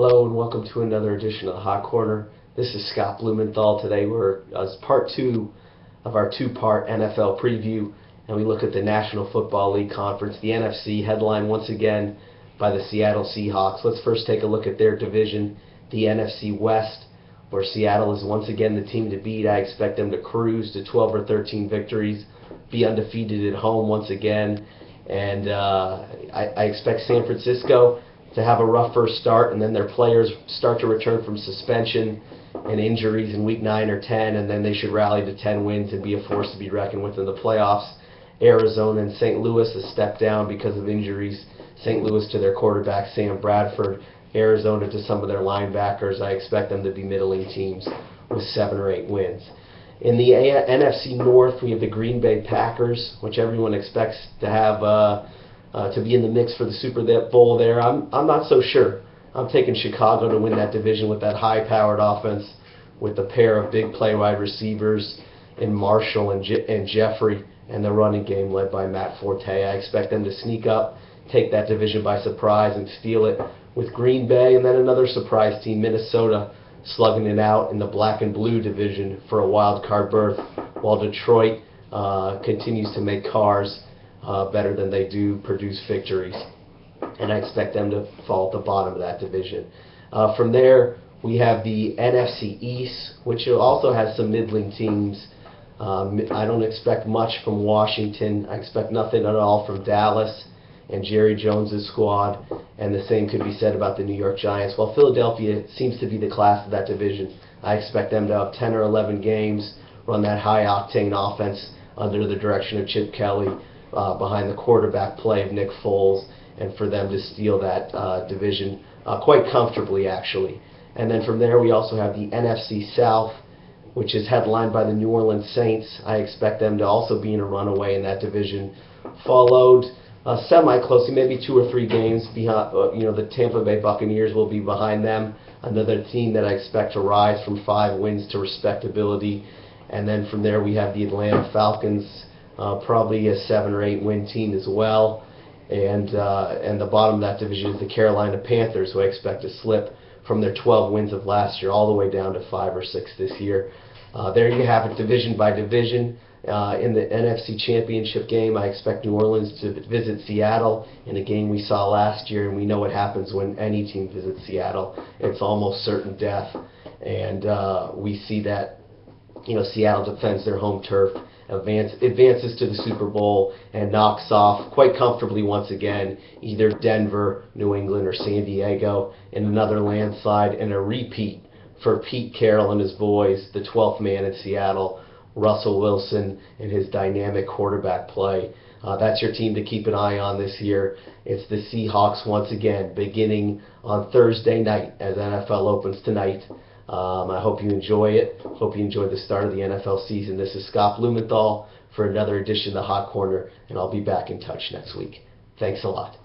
Hello and welcome to another edition of the Hot Corner. This is Scott Blumenthal. Today we're as part two of our two-part NFL preview, and we look at the National Football League Conference, the NFC, headlined once again by the Seattle Seahawks. Let's first take a look at their division, the NFC West, where Seattle is once again the team to beat. I expect them to cruise to 12 or 13 victories, be undefeated at home once again, and I expect San Francisco to have a rough first start, and then their players start to return from suspension and injuries in week 9 or 10, and then they should rally to 10 wins and be a force to be reckoned with in the playoffs. Arizona and St. Louis a step down because of injuries. St. Louis to their quarterback Sam Bradford, Arizona to some of their linebackers. I expect them to be middling teams with 7 or 8 wins. In the NFC North, we have the Green Bay Packers, which everyone expects to have to be in the mix for the Super Bowl there. I'm not so sure. I'm taking Chicago to win that division with that high-powered offense, with a pair of big play wide receivers in Marshall and Jeffrey, and the running game led by Matt Forte. I expect them to sneak up, take that division by surprise, and steal it with Green Bay, and then another surprise team, Minnesota, slugging it out in the black and blue division for a wild card berth, while Detroit continues to make cars better than they do produce victories, and I expect them to fall at the bottom of that division. From there, we have the NFC East, which also has some middling teams. I don't expect much from Washington. I expect nothing at all from Dallas and Jerry Jones' squad, and the same could be said about the New York Giants. While Philadelphia seems to be the class of that division, I expect them to have 10 or 11 games, run that high-octane offense under the direction of Chip Kelly, behind the quarterback play of Nick Foles, and for them to steal that division quite comfortably, actually. And then from there, we also have the NFC South, which is headlined by the New Orleans Saints. I expect them to also be in a runaway in that division, followed semi-closely, maybe 2 or 3 games behind. The Tampa Bay Buccaneers will be behind them, another team that I expect to rise from 5 wins to respectability. And then from there, we have the Atlanta Falcons, probably a 7 or 8 win team as well, and the bottom of that division is the Carolina Panthers, who I expect to slip from their 12 wins of last year all the way down to 5 or 6 this year. There you have it, division by division. In the NFC Championship game, I expect New Orleans to visit Seattle in a game we saw last year, and we know what happens when any team visits Seattle. It's almost certain death, and we see that Seattle defends their home turf, advances to the Super Bowl, and knocks off quite comfortably once again either Denver, New England, or San Diego in another landslide, and a repeat for Pete Carroll and his boys, the 12th man in Seattle, Russell Wilson, and his dynamic quarterback play. That's your team to keep an eye on this year. It's the Seahawks once again, beginning on Thursday night as NFL opens tonight. I hope you enjoy it. Hope you enjoy the start of the NFL season. This is Scott Blumenthal for another edition of the Hot Corner, and I'll be back in touch next week. Thanks a lot.